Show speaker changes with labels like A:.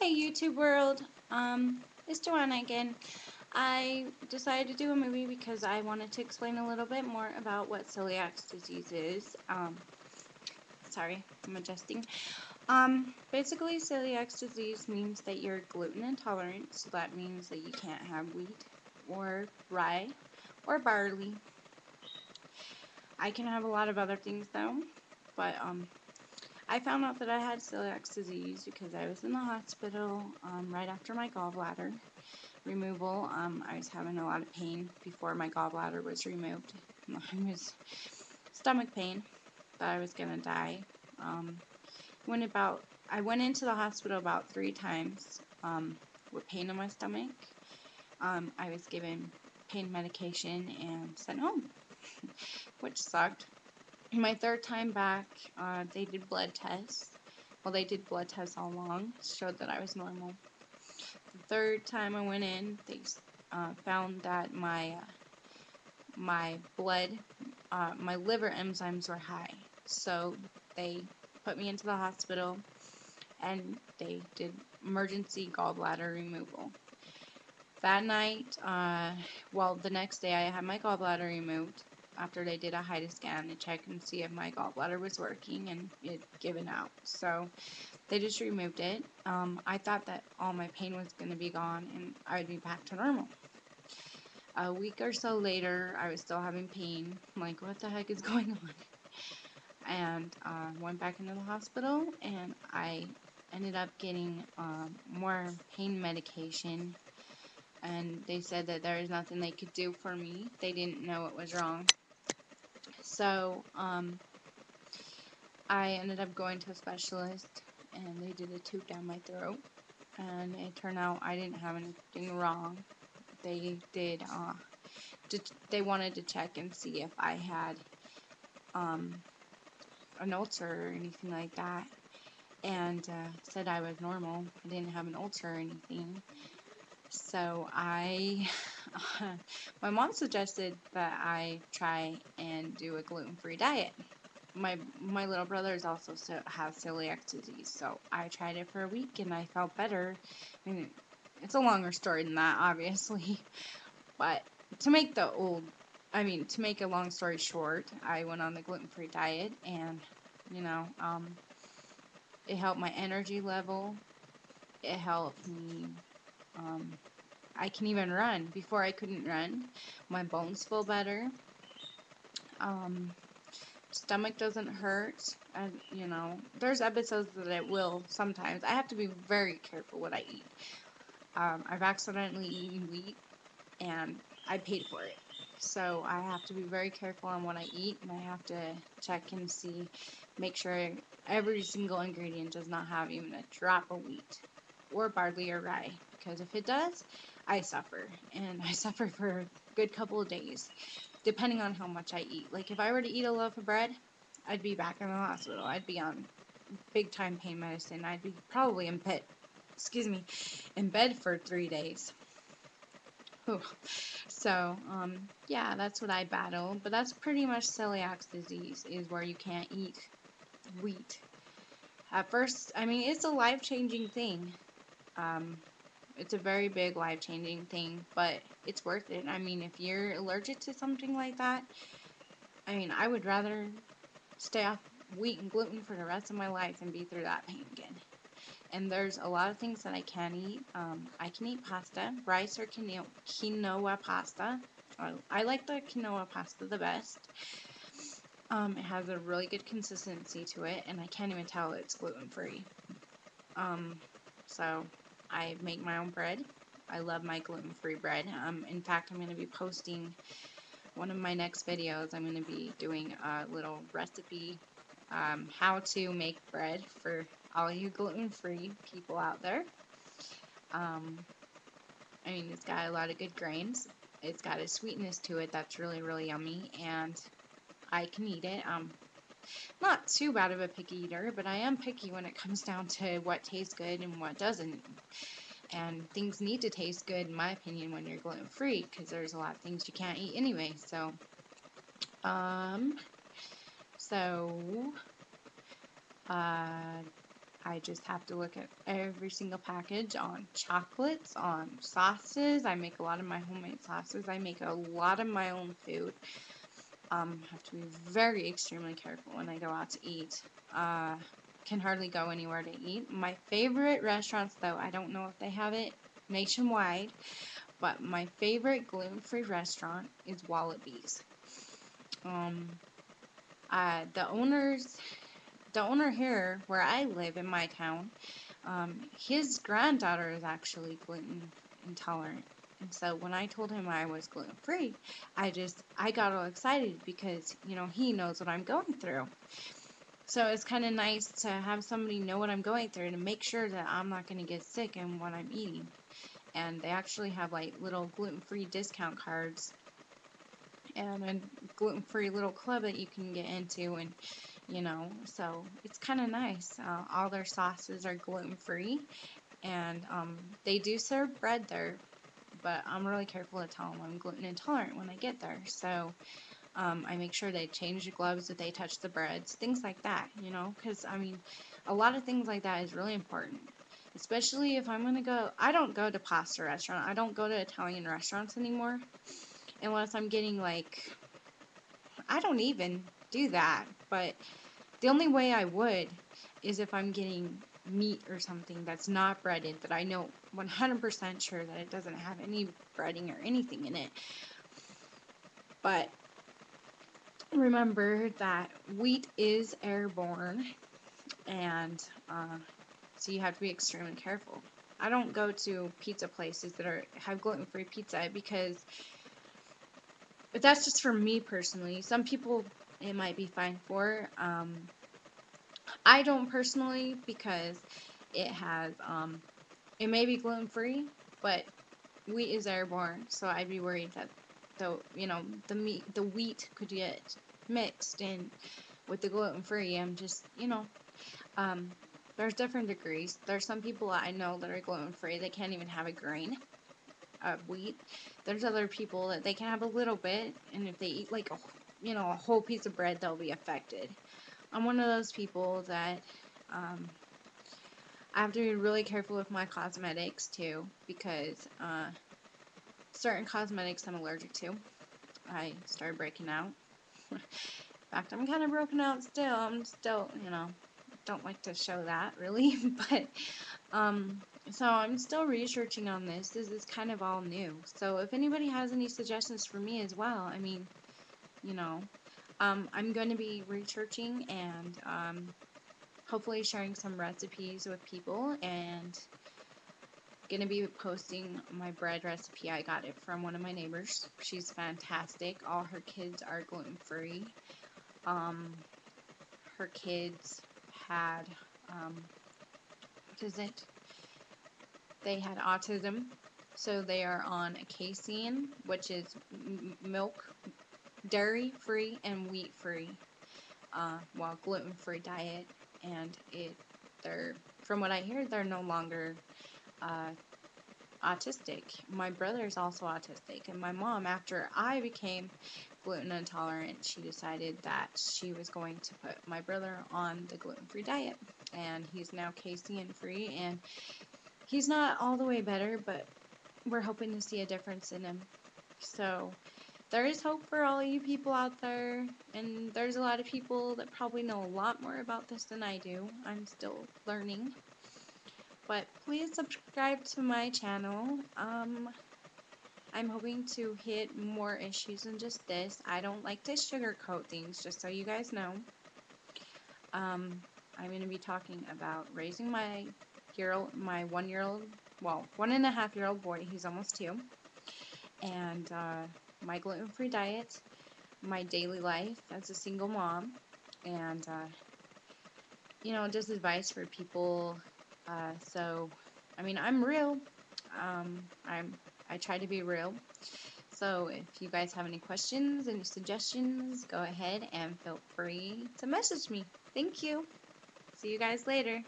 A: Hey YouTube world, it's Joanna again. I decided to do a movie because I wanted to explain a little bit more about what celiac disease is. Sorry, I'm adjusting. Basically celiac disease means that you're gluten intolerant, so that means that you can't have wheat or rye or barley. I can have a lot of other things though, but I found out that I had celiac disease because I was in the hospital right after my gallbladder removal. I was having a lot of pain before my gallbladder was removed. It was stomach pain, thought I was gonna die. Um, I went into the hospital about 3 times with pain in my stomach. I was given pain medication and sent home, which sucked. My third time back, they did blood tests. Well, they did blood tests all along, showed that I was normal. The third time I went in, they found that my blood, my liver enzymes were high. So they put me into the hospital and they did emergency gallbladder removal. That night, the next day I had my gallbladder removed after they did a HIDA scan to check and see if my gallbladder was working, and it had given out. So they just removed it. I thought that all my pain was going to be gone and I would be back to normal. A week or so later, I was still having pain. I'm like, what the heck is going on? And went back into the hospital, and I ended up getting more pain medication. And they said that there was nothing they could do for me. They didn't know what was wrong. So I ended up going to a specialist, and they did a tube down my throat. And it turned out I didn't have anything wrong. They did. They wanted to check and see if I had an ulcer or anything like that, and said I was normal. I didn't have an ulcer or anything. So my mom suggested that I try and do a gluten-free diet. My little brother is also has celiac disease, so I tried it for a week and I felt better. I mean, it's a longer story than that, obviously, but to make a long story short, I went on the gluten-free diet, and it helped my energy level. It helped me. Um, I can even run. Before I couldn't run. My bones feel better. Um, Stomach doesn't hurt. And, there's episodes that it will sometimes. I have to be very careful what I eat. I've accidentally eaten wheat, and I paid for it. So I have to be very careful on what I eat, and I have to check and see, make sure every single ingredient does not have even a drop of wheat or barley or rye. Because if it does, I suffer, and I suffer for a good couple of days, depending on how much I eat. Like if I were to eat a loaf of bread, I'd be back in the hospital. I'd be on big time pain medicine. I'd be probably in bed for 3 days. Whew. So, yeah, that's what I battle. But that's pretty much celiac disease, is where you can't eat wheat. At first, I mean, it's a life-changing thing. Um, it's a very big life-changing thing, but it's worth it. I mean, if you're allergic to something like that, I mean, I would rather stay off wheat and gluten for the rest of my life and be through that pain again. And there's a lot of things that I can eat. I can eat pasta, rice or quinoa pasta. I like the quinoa pasta the best. It has a really good consistency to it, and I can't even tell it's gluten-free. So I make my own bread. I love my gluten-free bread. In fact, I'm going to be posting one of my next videos. I'm going to be doing a little recipe, how to make bread for all you gluten-free people out there. I mean, it's got a lot of good grains. It's got a sweetness to it that's really, really yummy, and I can eat it. Not too bad of a picky eater, but I am picky when it comes down to what tastes good and what doesn't. And things need to taste good, in my opinion, when you're gluten-free, because there's a lot of things you can't eat anyway. So, so, uh, I just have to look at every single package on chocolates, on sauces. I make a lot of my homemade sauces. I make a lot of my own food. Have to be very extremely careful when I go out to eat. Can hardly go anywhere to eat. My favorite restaurants, though, I don't know if they have it nationwide, but my favorite gluten-free restaurant is Wallabies. Um, the owner here where I live in my town, his granddaughter is actually gluten intolerant. And so when I told him I was gluten free, I got all excited because, he knows what I'm going through. So it's kind of nice to have somebody know what I'm going through to make sure that I'm not going to get sick in what I'm eating. And they actually have like little gluten-free discount cards and a gluten-free little club that you can get into, and so it's kind of nice. All their sauces are gluten-free, and they do serve bread there, but I'm really careful to tell them I'm gluten intolerant when I get there. So I make sure they change the gloves if they touch the breads, things like that, because a lot of things like that is really important. Especially if I'm gonna go, I don't go to pasta restaurant. I don't go to Italian restaurants anymore unless I'm getting like, I don't even do that. But the only way I would is if I'm getting meat or something that's not breaded, that I know 100% sure that it doesn't have any breading or anything in it. But remember that wheat is airborne, and so you have to be extremely careful. I don't go to pizza places that have gluten-free pizza because that's just for me personally. Some people it might be fine for. I don't personally because it has it may be gluten-free, but wheat is airborne, so I'd be worried that the wheat could get mixed in with the gluten-free. I'm just, um, there's different degrees. There's some people I know that are gluten-free. They can't even have a grain of wheat. There's other people that they can have a little bit, and if they eat like a whole piece of bread, they'll be affected. I'm one of those people that I have to be really careful with my cosmetics too, because certain cosmetics I'm allergic to. I started breaking out. In fact, I'm kind of broken out still. I'm still, don't like to show that really, but so I'm still researching on this. This is kind of all new. So if anybody has any suggestions for me as well, you know, I'm going to be researching and hopefully sharing some recipes with people, and gonna be posting my bread recipe. I got it from one of my neighbors. She's fantastic. All her kids are gluten free. Um, her kids had what is it? They had autism, so they are on a casein, which is milk, dairy free, and wheat free, well, gluten free diet. And they're, from what I hear, they're no longer uh, autistic. My brother is also autistic, and my mom, after I became gluten intolerant, she decided that she was going to put my brother on the gluten-free diet, and he's now casein free, and he's not all the way better, but we're hoping to see a difference in him. So there is hope for all of you people out there, and there's a lot of people that probably know a lot more about this than I do. I'm still learning. But please subscribe to my channel. I'm hoping to hit more issues than just this. I don't like to sugarcoat things, just so you guys know. I'm going to be talking about raising my 1-year-old, well, 1.5-year-old boy. He's almost 2. And my gluten-free diet, my daily life as a single mom, and just advice for people. So, I'm real. I try to be real. So if you guys have any questions, any suggestions, go ahead and feel free to message me. Thank you. See you guys later.